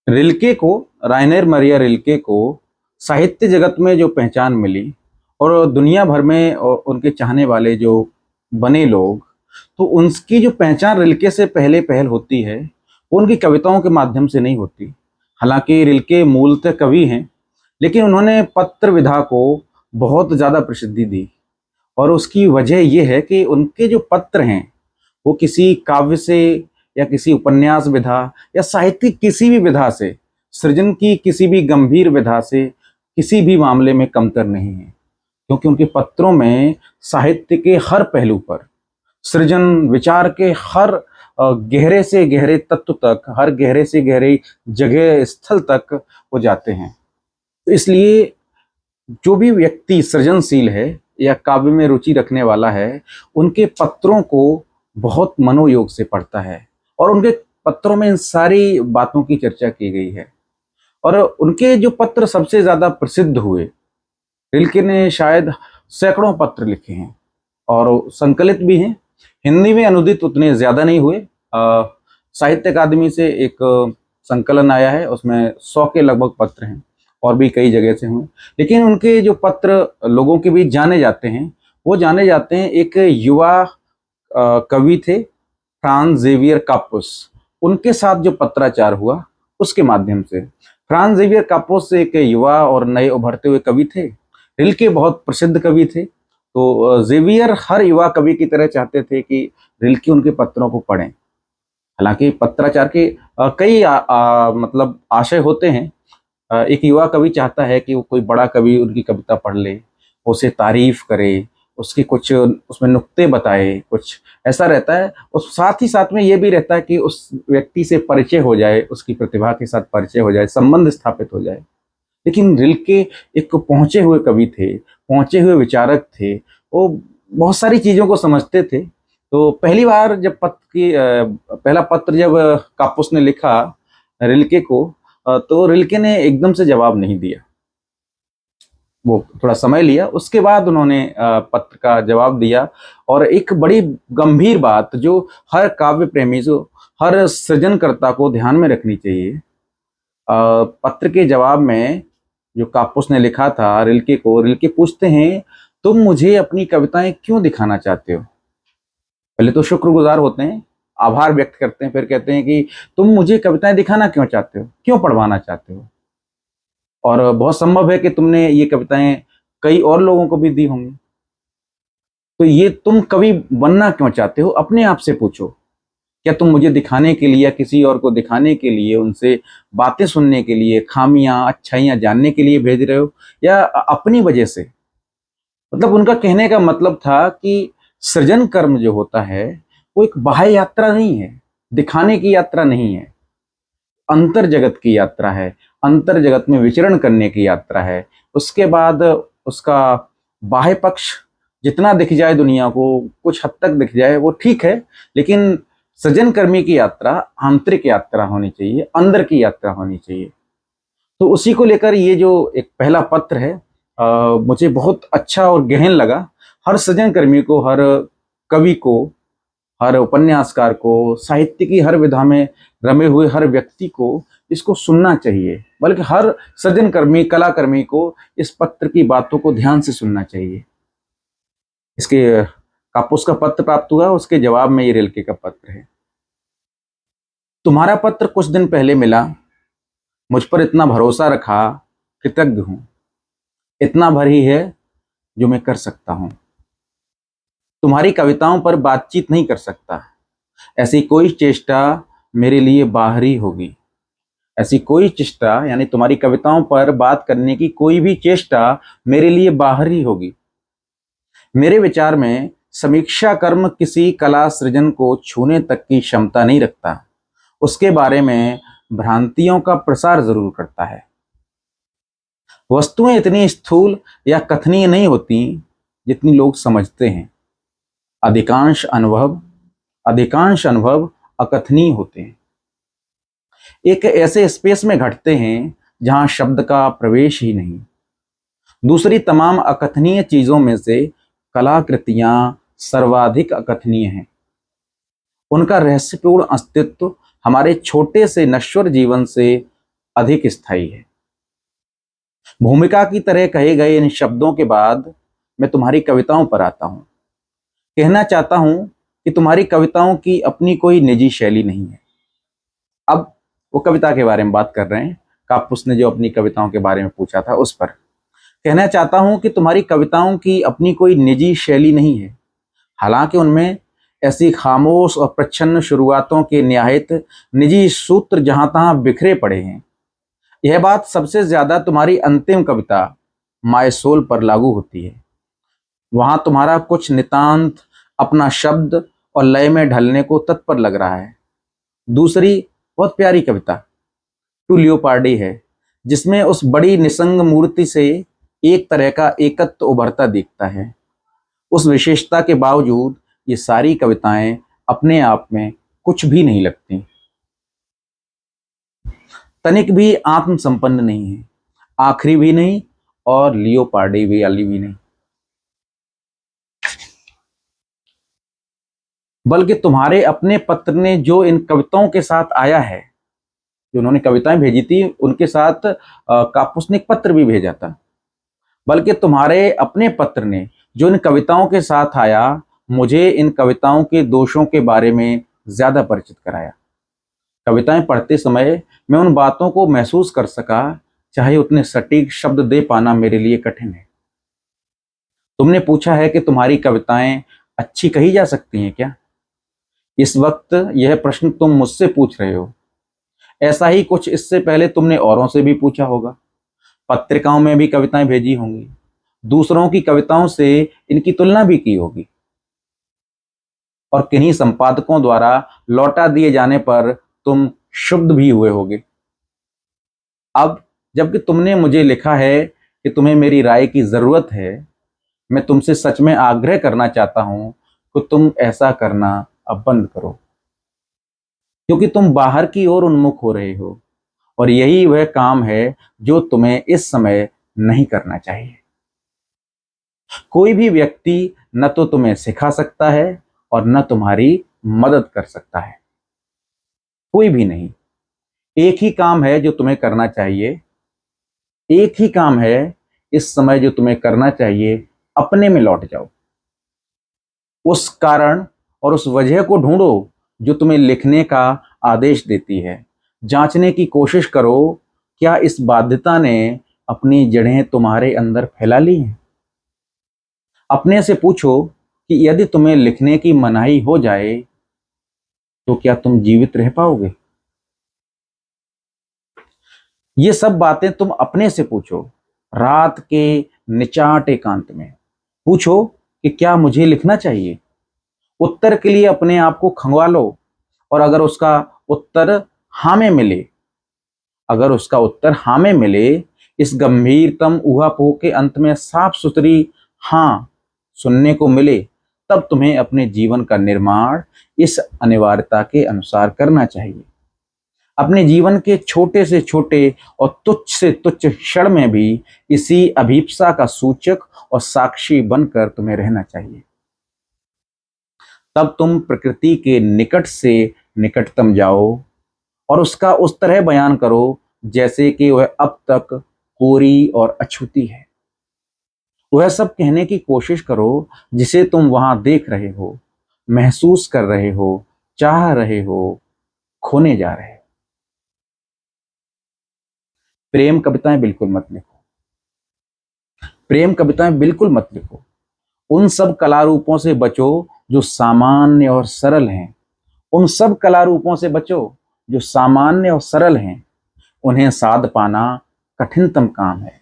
Rilke को राइनेर मरिया Rilke को साहित्य जगत में जो पहचान मिली और दुनिया भर में उनके चाहने वाले जो बने लोग, तो उनकी जो पहचान रिल्के से पहले पहल होती है वो उनकी कविताओं के माध्यम से नहीं होती। हालांकि रिल्के मूलतः कवि हैं, लेकिन उन्होंने पत्र विधा को बहुत ज़्यादा प्रसिद्धि दी। और उसकी वजह ये है कि उनके जो पत्र हैं वो किसी काव्य से या किसी उपन्यास विधा या साहित्यिक किसी भी विधा से, सृजन की किसी भी गंभीर विधा से किसी भी मामले में कमतर नहीं है। क्योंकि उनके पत्रों में साहित्य के हर पहलू पर, सृजन विचार के हर गहरे से गहरे तत्व तक, हर गहरे से गहरे जगह स्थल तक वो जाते हैं। तो इसलिए जो भी व्यक्ति सृजनशील है या काव्य में रुचि रखने वाला है, उनके पत्रों को बहुत मनोयोग से पढ़ता है और उनके पत्रों में इन सारी बातों की चर्चा की गई है। और उनके जो पत्र सबसे ज्यादा प्रसिद्ध हुए, रिल्के ने शायद सैकड़ों पत्र लिखे हैं और संकलित भी हैं। हिंदी में अनुदित उतने ज्यादा नहीं हुए। साहित्य अकादमी से एक संकलन आया है, उसमें 100 के लगभग पत्र हैं और भी कई जगह से हुए। लेकिन उनके जो पत्र लोगों के बीच जाने जाते हैं, वो जाने जाते हैं एक युवा कवि थे फ्रांज जेवियर कापुस, उनके साथ जो पत्राचार हुआ उसके माध्यम से। फ्रांज जेवियर कापुस एक युवा और नए उभरते हुए कवि थे। रिल्के बहुत प्रसिद्ध कवि थे, तो जेवियर हर युवा कवि की तरह चाहते थे कि रिल्के उनके पत्रों को पढ़ें। हालांकि पत्राचार के कई मतलब आशय होते हैं। एक युवा कवि चाहता है कि वो कोई बड़ा कवि उनकी कविता पढ़ ले, उसे तारीफ करे, उसके कुछ उसमें नुक्ते बताए, कुछ ऐसा रहता है। और साथ ही साथ में ये भी रहता है कि उस व्यक्ति से परिचय हो जाए, उसकी प्रतिभा के साथ परिचय हो जाए, संबंध स्थापित हो जाए। लेकिन रिल्के एक पहुंचे हुए कवि थे, पहुंचे हुए विचारक थे। वो बहुत सारी चीजों को समझते थे। तो पहली बार जब पहला पत्र जब कापुस ने लिखा रिल्के को, तो रिल्के ने एकदम से जवाब नहीं दिया, वो थोड़ा समय लिया। उसके बाद उन्होंने पत्र का जवाब दिया। और एक बड़ी गंभीर बात जो हर काव्य प्रेमी, जो हर सृजनकर्ता को ध्यान में रखनी चाहिए, पत्र के जवाब में जो कापुस ने लिखा था रिल्के को, रिल्के पूछते हैं, तुम मुझे अपनी कविताएं क्यों दिखाना चाहते हो? पहले तो शुक्रगुजार होते हैं, आभार व्यक्त करते हैं, फिर कहते हैं कि तुम मुझे कविताएं दिखाना क्यों चाहते हो, क्यों पढ़वाना चाहते हो? और बहुत संभव है कि तुमने ये कविताएं कई और लोगों को भी दी होंगी। तो ये तुम कवि बनना क्यों चाहते हो, अपने आप से पूछो। क्या तुम मुझे दिखाने के लिए या किसी और को दिखाने के लिए, उनसे बातें सुनने के लिए, खामियां अच्छाइयां जानने के लिए भेज रहे हो, या अपनी वजह से? मतलब उनका कहने का मतलब था कि सृजन कर्म जो होता है वो एक बाह्य यात्रा नहीं है, दिखाने की यात्रा नहीं है, अंतर जगत की यात्रा है, अंतर जगत में विचरण करने की यात्रा है। उसके बाद उसका बाह्य पक्ष जितना दिख जाए दुनिया को, कुछ हद तक दिख जाए, वो ठीक है। लेकिन सृजन कर्मी की यात्रा आंतरिक यात्रा होनी चाहिए, अंदर की यात्रा होनी चाहिए। तो उसी को लेकर ये जो एक पहला पत्र है, मुझे बहुत अच्छा और गहन लगा। हर सृजन कर्मी को, हर कवि को, हर उपन्यासकार को, साहित्य की हर विधा में रमे हुए हर व्यक्ति को इसको सुनना चाहिए। बल्कि हर सृजन कर्मी, कलाकर्मी को इस पत्र की बातों को ध्यान से सुनना चाहिए। इसके कापुस का पत्र प्राप्त हुआ, उसके जवाब में ये रिल्के का पत्र है। तुम्हारा पत्र कुछ दिन पहले मिला, मुझ पर इतना भरोसा रखा, कृतज्ञ हूं। इतना भर ही है जो मैं कर सकता हूं। तुम्हारी कविताओं पर बातचीत नहीं कर सकता, ऐसी कोई चेष्टा मेरे लिए बाहरी होगी। ऐसी कोई चेष्टा यानी तुम्हारी कविताओं पर बात करने की कोई भी चेष्टा मेरे लिए बाहरी होगी। मेरे विचार में समीक्षा कर्म किसी कला सृजन को छूने तक की क्षमता नहीं रखता, उसके बारे में भ्रांतियों का प्रसार जरूर करता है। वस्तुएं इतनी स्थूल या कथनीय नहीं होती जितनी लोग समझते हैं। अधिकांश अनुभव अकथनीय होते हैं, एक ऐसे स्पेस में घटते हैं जहां शब्द का प्रवेश ही नहीं। दूसरी तमाम अकथनीय चीजों में से कलाकृतियां सर्वाधिक अकथनीय हैं। उनका रहस्यपूर्ण अस्तित्व हमारे छोटे से नश्वर जीवन से अधिक स्थायी है। भूमिका की तरह कहे गए इन शब्दों के बाद मैं तुम्हारी कविताओं पर आता हूं। कहना चाहता हूं कि तुम्हारी कविताओं की अपनी कोई निजी शैली नहीं है। अब वो कविता के बारे में बात कर रहे हैं। कापुस ने जो अपनी कविताओं के बारे में पूछा था उस पर कहना चाहता हूं कि तुम्हारी कविताओं की अपनी कोई निजी शैली नहीं है। हालांकि उनमें ऐसी खामोश और प्रच्छन्न शुरुआतों के निहायत निजी सूत्र जहां तहां बिखरे पड़े हैं। यह बात सबसे ज्यादा तुम्हारी अंतिम कविता माय सोल पर लागू होती है। वहां तुम्हारा कुछ नितांत अपना शब्द और लय में ढलने को तत्पर लग रहा है। दूसरी बहुत प्यारी कविता टू लियोपार्डी है, जिसमें उस बड़ी निसंग मूर्ति से एक तरह का एकत्व उभरता दिखता है। उस विशेषता के बावजूद ये सारी कविताएं अपने आप में कुछ भी नहीं लगती, तनिक भी आत्मसंपन्न नहीं है, आखिरी भी नहीं और लियोपार्डी वाली भी नहीं। बल्कि तुम्हारे अपने पत्र ने जो इन कविताओं के साथ आया है, जो उन्होंने कविताएं भेजी थी उनके साथ कापुस ने एक पत्र भी भेजा था। बल्कि तुम्हारे अपने पत्र ने जो इन कविताओं के साथ आया, मुझे इन कविताओं के दोषों के बारे में ज्यादा परिचित कराया। कविताएं पढ़ते समय मैं उन बातों को महसूस कर सका, चाहे उतने सटीक शब्द दे पाना मेरे लिए कठिन है। तुमने पूछा है कि तुम्हारी कविताएं अच्छी कही जा सकती हैं क्या? इस वक्त यह प्रश्न तुम मुझसे पूछ रहे हो। ऐसा ही कुछ इससे पहले तुमने औरों से भी पूछा होगा, पत्रिकाओं में भी कविताएं भेजी होंगी, दूसरों की कविताओं से इनकी तुलना भी की होगी और किन्हीं संपादकों द्वारा लौटा दिए जाने पर तुम क्षुब्ध भी हुए होगे। अब जबकि तुमने मुझे लिखा है कि तुम्हें मेरी राय की जरूरत है, मैं तुमसे सच में आग्रह करना चाहता हूं कि तुम ऐसा करना अब बंद करो, क्योंकि तुम बाहर की ओर उन्मुख हो रहे हो और यही वह काम है जो तुम्हें इस समय नहीं करना चाहिए। कोई भी व्यक्ति न तो तुम्हें सिखा सकता है और न तुम्हारी मदद कर सकता है, कोई भी नहीं। एक ही काम है जो तुम्हें करना चाहिए, एक ही काम है इस समय जो तुम्हें करना चाहिए। अपने में लौट जाओ, उस कारण और उस वजह को ढूंढो जो तुम्हें लिखने का आदेश देती है। जांचने की कोशिश करो, क्या इस बाध्यता ने अपनी जड़ें तुम्हारे अंदर फैला ली हैं? अपने से पूछो कि यदि तुम्हें लिखने की मनाही हो जाए तो क्या तुम जीवित रह पाओगे? ये सब बातें तुम अपने से पूछो, रात के निचाट एकांत में पूछो कि क्या मुझे लिखना चाहिए। उत्तर के लिए अपने आप को खंगवा लो और अगर उसका उत्तर हाँ में मिले, अगर उसका उत्तर हाँ में मिले, इस गंभीरतम ऊहापोह के अंत में साफ सुथरी हाँ सुनने को मिले, तब तुम्हें अपने जीवन का निर्माण इस अनिवार्यता के अनुसार करना चाहिए। अपने जीवन के छोटे से छोटे और तुच्छ से तुच्छ क्षण में भी इसी अभीप्सा का सूचक और साक्षी बनकर तुम्हें रहना चाहिए। तब तुम प्रकृति के निकट से निकटतम जाओ और उसका उस तरह बयान करो जैसे कि वह अब तक कोरी और अछूती है। वह सब कहने की कोशिश करो जिसे तुम वहां देख रहे हो, महसूस कर रहे हो, चाह रहे हो, खोने जा रहे हो। प्रेम कविताएं बिल्कुल मत लिखो, प्रेम कविताएं बिल्कुल मत लिखो। उन सब कला रूपों से बचो जो सामान्य और सरल हैं, उन सब कला रूपों से बचो जो सामान्य और सरल हैं। उन्हें साध पाना कठिनतम काम है।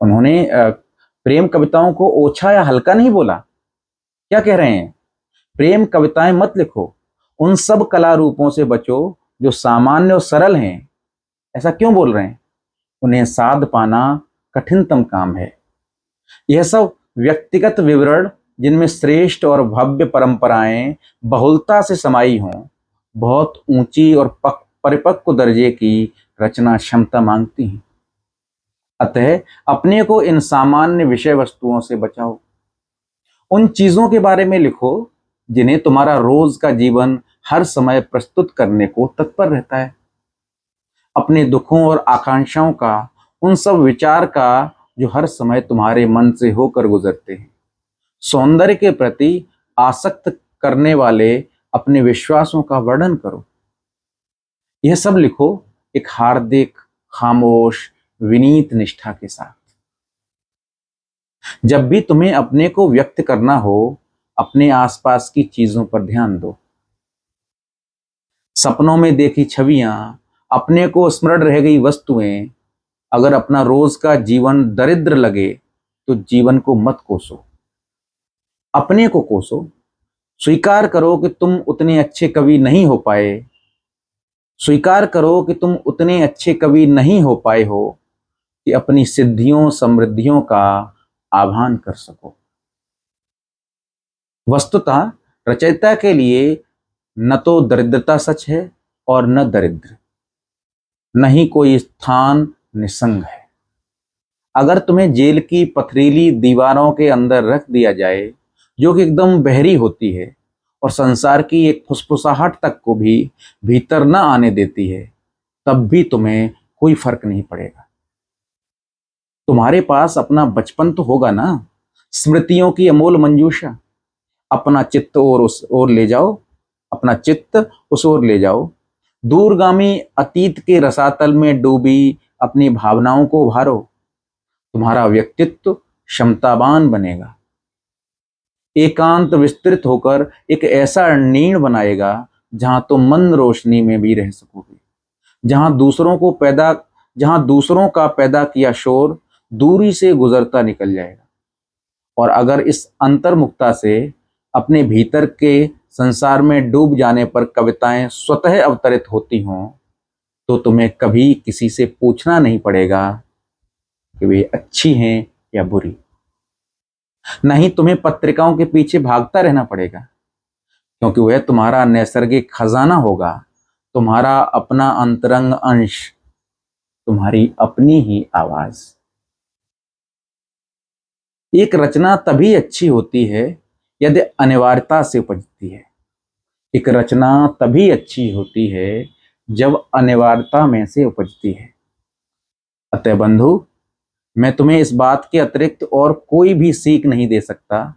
उन्होंने प्रेम कविताओं को ओछा या हल्का नहीं बोला। क्या कह रहे हैं? प्रेम कविताएं मत लिखो, उन सब कला रूपों से बचो जो सामान्य और सरल हैं। ऐसा क्यों बोल रहे हैं? उन्हें साध पाना कठिनतम काम है। यह सब व्यक्तिगत विवरण जिनमें श्रेष्ठ और भव्य परंपराएं बहुलता से समाई हों, बहुत ऊंची और परिपक्व दर्जे की रचना क्षमता मांगती हैं। अतः अपने को इन सामान्य विषय वस्तुओं से बचाओ। उन चीजों के बारे में लिखो जिन्हें तुम्हारा रोज का जीवन हर समय प्रस्तुत करने को तत्पर रहता है। अपने दुखों और आकांक्षाओं का, उन सब विचार का जो हर समय तुम्हारे मन से होकर गुजरते हैं। सौंदर्य के प्रति आसक्त करने वाले अपने विश्वासों का वर्णन करो। यह सब लिखो एक हार्दिक, खामोश, विनीत निष्ठा के साथ। जब भी तुम्हें अपने को व्यक्त करना हो, अपने आसपास की चीजों पर ध्यान दो। सपनों में देखी छवियां, अपने को स्मरण रह गई वस्तुएं। अगर अपना रोज का जीवन दरिद्र लगे तो जीवन को मत कोसो, अपने को कोसो। स्वीकार करो कि तुम उतने अच्छे कवि नहीं हो पाए। स्वीकार करो कि तुम उतने अच्छे कवि नहीं हो पाए हो कि अपनी सिद्धियों समृद्धियों का आभान कर सको। वस्तुतः रचयिता के लिए न तो दरिद्रता सच है और न दरिद्र, न ही कोई स्थान निसंग है। अगर तुम्हें जेल की पथरीली दीवारों के अंदर रख दिया जाए, जो कि एकदम बहरी होती है और संसार की एक फुसफुसाहट तक को भी भीतर न आने देती है, तब भी तुम्हें कोई फर्क नहीं पड़ेगा। तुम्हारे पास अपना बचपन तो होगा ना, स्मृतियों की अमोल मंजूषा। अपना चित्त और उस ओर ले जाओ, अपना चित्त उस ओर ले जाओ। दूरगामी अतीत के रसातल में डूबी अपनी भावनाओं को उभारो। तुम्हारा व्यक्तित्व क्षमतावान बनेगा। एकांत विस्तृत होकर एक ऐसा नीड़ बनाएगा जहां तुम मंद रोशनी में भी रह सकोगे, जहां दूसरों का पैदा किया शोर दूरी से गुजरता निकल जाएगा। और अगर इस अंतर्मुखता से अपने भीतर के संसार में डूब जाने पर कविताएं स्वतः अवतरित होती हों, तो तुम्हें कभी किसी से पूछना नहीं पड़ेगा कि वे अच्छी हैं या बुरी। नहीं तुम्हें पत्रिकाओं के पीछे भागता रहना पड़ेगा, क्योंकि वह तुम्हारा नैसर्गिक खजाना होगा, तुम्हारा अपना अंतरंग अंश, तुम्हारी अपनी ही आवाज। एक रचना तभी अच्छी होती है यदि अनिवार्यता से उपजती है। एक रचना तभी अच्छी होती है जब अनिवार्यता में से उपजती है। अतः बंधु, मैं तुम्हें इस बात के अतिरिक्त और कोई भी सीख नहीं दे सकता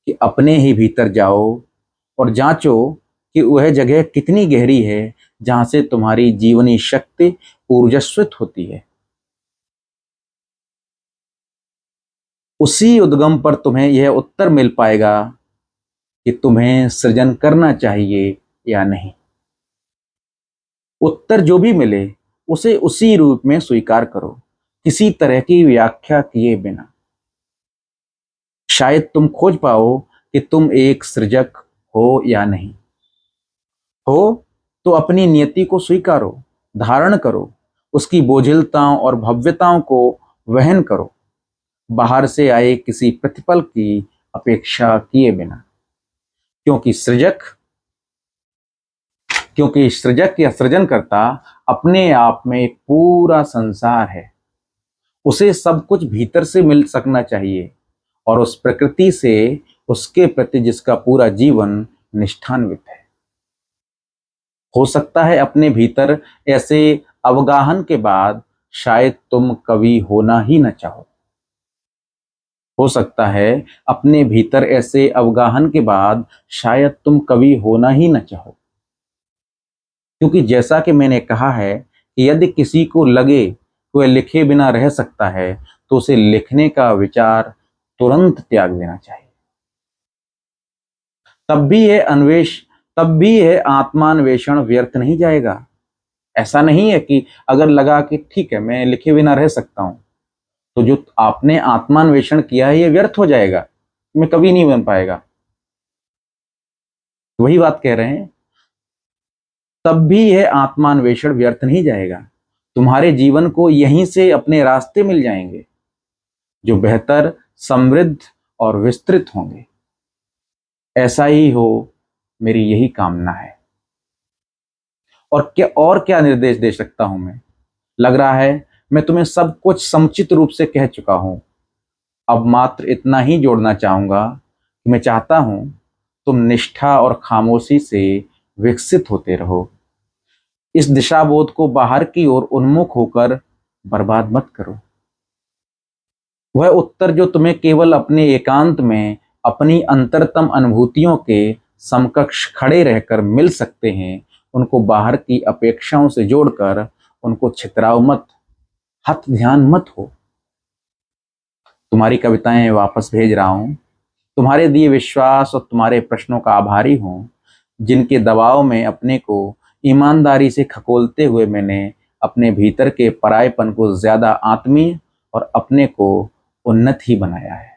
कि अपने ही भीतर जाओ और जांचो कि वह जगह कितनी गहरी है जहां से तुम्हारी जीवनी शक्ति ऊर्जस्वित होती है। उसी उद्गम पर तुम्हें यह उत्तर मिल पाएगा कि तुम्हें सृजन करना चाहिए या नहीं। उत्तर जो भी मिले उसे उसी रूप में स्वीकार करो, किसी तरह की व्याख्या किए बिना। शायद तुम खोज पाओ कि तुम एक सृजक हो या नहीं। हो तो अपनी नियति को स्वीकारो, धारण करो, उसकी बोझिलताओं और भव्यताओं को वहन करो, बाहर से आए किसी प्रतिफल की अपेक्षा किए बिना। क्योंकि सृजक या सृजनकर्ता अपने आप में एक पूरा संसार है। उसे सब कुछ भीतर से मिल सकना चाहिए और उस प्रकृति से उसके प्रति जिसका पूरा जीवन निष्ठान्वित है। हो सकता है अपने भीतर ऐसे अवगाहन के बाद शायद तुम कवि होना ही न चाहो। हो सकता है अपने भीतर ऐसे अवगाहन के बाद शायद तुम कवि होना ही न चाहो। क्योंकि जैसा कि मैंने कहा है कि यदि किसी को लगे कि वह लिखे बिना रह सकता है, तो उसे लिखने का विचार तुरंत त्याग देना चाहिए। तब भी यह आत्मान्वेषण व्यर्थ नहीं जाएगा। ऐसा नहीं है कि अगर लगा कि ठीक है मैं लिखे बिना रह सकता हूं, तो जो आपने आत्मान्वेषण किया है यह व्यर्थ हो जाएगा, मैं कभी नहीं बन पाएगा। वही बात कह रहे हैं, तब भी यह आत्मान्वेषण व्यर्थ नहीं जाएगा। तुम्हारे जीवन को यहीं से अपने रास्ते मिल जाएंगे, जो बेहतर, समृद्ध और विस्तृत होंगे। ऐसा ही हो, मेरी यही कामना है। और क्या निर्देश दे सकता हूं मैं? लग रहा है मैं तुम्हें सब कुछ समुचित रूप से कह चुका हूं। अब मात्र इतना ही जोड़ना चाहूंगा कि मैं चाहता हूं तुम निष्ठा और खामोशी से विकसित होते रहो। इस दिशाबोध को बाहर की ओर उन्मुख होकर बर्बाद मत करो। वह उत्तर जो तुम्हें केवल अपने एकांत में अपनी अंतरतम अनुभूतियों के समकक्ष खड़े रहकर मिल सकते हैं, उनको बाहर की अपेक्षाओं से जोड़कर उनको छितराओ मत, हत ध्यान मत हो। तुम्हारी कविताएं वापस भेज रहा हूं। तुम्हारे दिए विश्वास और तुम्हारे प्रश्नों का आभारी हूं, जिनके दबाव में अपने को ईमानदारी से खकोलते हुए मैंने अपने भीतर के परायपन को ज्यादा आत्मीय और अपने को उन्नत ही बनाया है।